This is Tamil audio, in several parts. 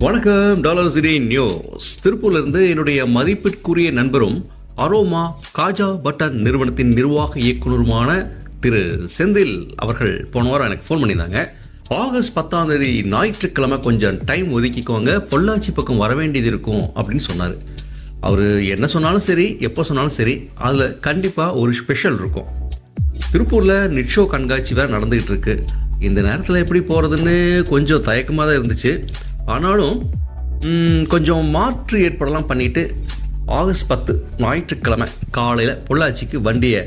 வணக்கம். Dollar city news. திருப்பூர்ல இருந்து என்னுடைய மதிப்பிற்குரிய நண்பரும் அரோமா காஜா பட்டன் நிறுவனத்தின் நிர்வாக இயக்குனருமான திரு செந்தில் அவர்கள் போன வாரம் எனக்கு ஃபோன் பண்ணியிருந்தாங்க. ஆகஸ்ட் 10 ஞாயிற்றுக்கிழமை கொஞ்சம் டைம் ஒதுக்கிக்கோங்க, பொள்ளாச்சி பக்கம் வர வேண்டியது இருக்கும் அப்படின்னு சொன்னார். அவர் என்ன சொன்னாலும் சரி, எப்போ சொன்னாலும் சரி, அதில் கண்டிப்பாக ஒரு ஸ்பெஷல் இருக்கும். திருப்பூரில் நிட்ஷோ கண்காட்சி வேறு நடந்துகிட்டு இருக்கு. இந்த நேரத்தில் எப்படி போகிறதுன்னு கொஞ்சம் தயக்கமாக தான் இருந்துச்சு. ஆனாலும் கொஞ்சம் மாற்று ஏற்பாடெல்லாம் பண்ணிவிட்டு ஆகஸ்ட் 10 ஞாயிற்றுக்கிழமை காலையில் பொள்ளாச்சிக்கு வண்டியை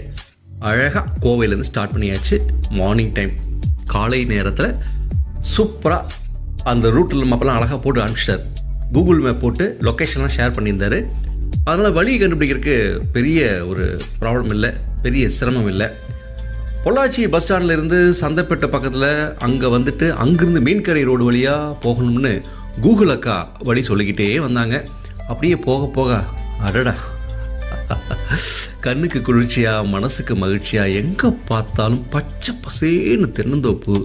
அழகாக கோவையிலேருந்து ஸ்டார்ட் பண்ணியாச்சு. மார்னிங் டைம் காலை நேரத்தில் சூப்பராக அந்த ரூட்டில் மேப்பெல்லாம் அழகாக போட்டு அனுப்பிச்சிட்டார். கூகுள் மேப் போட்டு லொக்கேஷன்லாம் ஷேர் பண்ணியிருந்தார். அதனால் வழி கண்டுபிடிக்கிறதுக்கு பெரிய ஒரு ப்ராப்ளம் இல்லை, பெரிய சிரமம் இல்லை. பொள்ளாச்சி பஸ் ஸ்டாண்ட்லேருந்து சந்தைப்பேட்டை பக்கத்தில் அங்கே வந்துட்டு அங்கேருந்து மீன்கரை ரோடு வழியாக போகணும்னு கூகுள் அக்கா வழி சொல்லிக்கிட்டே வந்தாங்க. அப்படியே போக போக அடடா, கண்ணுக்கு குளிர்ச்சியாக மனசுக்கு மகிழ்ச்சியாக எங்கே பார்த்தாலும் பச்சை பசேன்னு தென்னந்தோப்பு,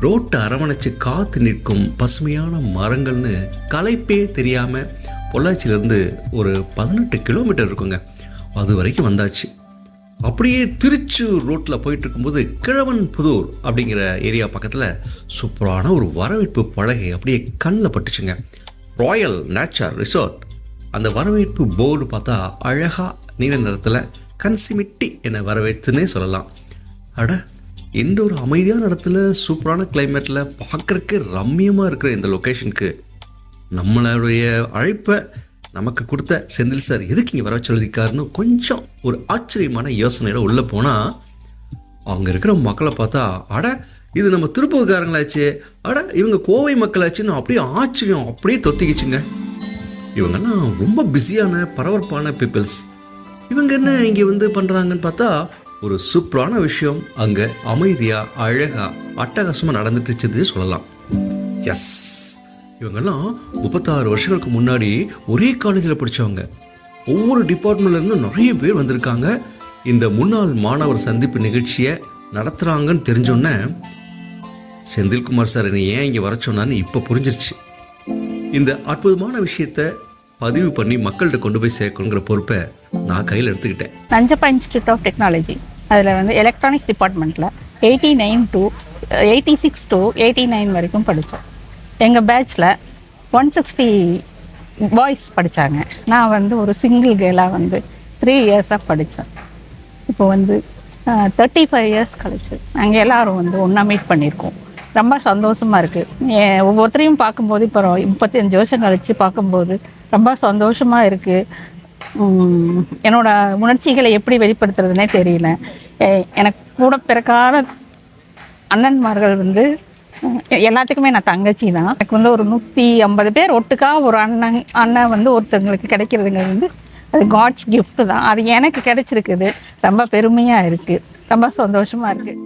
ரோட்டை அரவணைச்சு காத்து நிற்கும் பசுமையான மரங்கள்னு களைப்பே தெரியாமல் பொள்ளாச்சியிலேருந்து ஒரு 18 கிலோமீட்டர் இருக்குங்க. அது வரைக்கும் வந்தாச்சு. அப்படியே திருச்சூர் ரோட்டில் போயிட்டு இருக்கும்போது கிழவன் புதூர் அப்படிங்கிற ஏரியா பக்கத்தில் சூப்பரான ஒரு வரவேற்பு பலகை அப்படியே கண்ணில் பட்டுச்சுங்க. Royal nature resort. அந்த வரவேற்பு போர்டு பார்த்தா அழகாக நீல நிறத்தில் கன்சிமிட்டி என வரவேற்றுன்னே சொல்லலாம். அட, இந்த ஒரு அமைதியான இடத்துல சூப்பரான கிளைமேட்டில் பார்க்குறக்கு ரம்மியமாக இருக்கிற இந்த லொக்கேஷனுக்கு நம்மளுடைய அழைப்பை நமக்கு கொடுத்த செந்தில் சார் எதுக்கு இங்கே வர சொல்லியிருக்காருன்னு கொஞ்சம் ஒரு ஆச்சரியமான யோசனையோட உள்ளே போனால் அங்கே இருக்கிற மக்களை பார்த்தா அட, இது நம்ம திருப்பூர்காரங்களாச்சு, அட இவங்க கோவை மக்களாச்சுன்னு அப்படியே ஆச்சரியம் அப்படியே தொத்திக்கிச்சுங்க. இவங்கெல்லாம் ரொம்ப பிஸியான பரபரப்பான பீப்புள்ஸ். இவங்க என்ன இங்கே வந்து பண்ணுறாங்கன்னு பார்த்தா ஒரு சூப்பரான விஷயம் அங்கே அமைதியாக அழகாக அட்டகாசமாக நடந்துட்டுச்சுன்னு சொல்லலாம். எஸ், இவங்கெல்லாம் 36 வருஷங்களுக்கு முன்னாடி ஒரே காலேஜில் படித்தவங்க. ஒவ்வொரு டிபார்ட்மெண்ட்லேருந்தும் நிறைய பேர் வந்திருக்காங்க. இந்த முன்னாள் மாணவர் சந்திப்பு நிகழ்ச்சியை நடத்துகிறாங்கன்னு தெரிஞ்சோன்னே செந்தில்குமார் சார் என்னை ஏன் இங்கே வர சொன்னான்னு இப்போ புரிஞ்சிருச்சு. இந்த அற்புதமான விஷயத்தை பதிவு பண்ணி மக்கள்கிட்ட கொண்டு போய் சேர்க்கணுங்கிற பொறுப்பை நான் கையில் எடுத்துக்கிட்டேன். நஞ்சப்பா இன்ஸ்டியூட் ஆஃப் டெக்னாலஜி, அதில் வந்து எலக்ட்ரானிக்ஸ் டிபார்ட்மெண்ட்டில் 89 to 86 to 89 வரைக்கும் படித்தோம். எங்கள் பேட்சில் 160 பாய்ஸ் படித்தாங்க. நான் வந்து ஒரு சிங்கிள் கேர்ளாக வந்து 3 இயர்ஸாக படித்தேன். இப்போ வந்து 35 இயர்ஸ் கழிச்சு நாங்கள் எல்லோரும் வந்து ஒன்றா மீட் பண்ணியிருக்கோம். ரொம்ப சந்தோஷமாக இருக்குது. ஒவ்வொருத்தரையும் பார்க்கும்போது இப்போ 35 வருஷம் கழித்து பார்க்கும்போது ரொம்ப சந்தோஷமாக இருக்குது. என்னோடய உணர்ச்சிகளை எப்படி வெளிப்படுத்துறதுனே தெரியல. எனக்கு கூட பிறக்காத அண்ணன்மார்கள் வந்து எல்லாத்துக்குமே நான் தங்கச்சி தான். எனக்கு வந்து ஒரு 150 பேர் ஒட்டுக்கா ஒரு அண்ணன் வந்து ஒருத்தங்களுக்கு கிடைக்கிறதுங்க வந்து அது காட்ஸ் கிஃப்ட் தான். அது எனக்கு கிடைச்சிருக்குது. ரொம்ப பெருமையாக இருக்குது, ரொம்ப சந்தோஷமாக இருக்குது.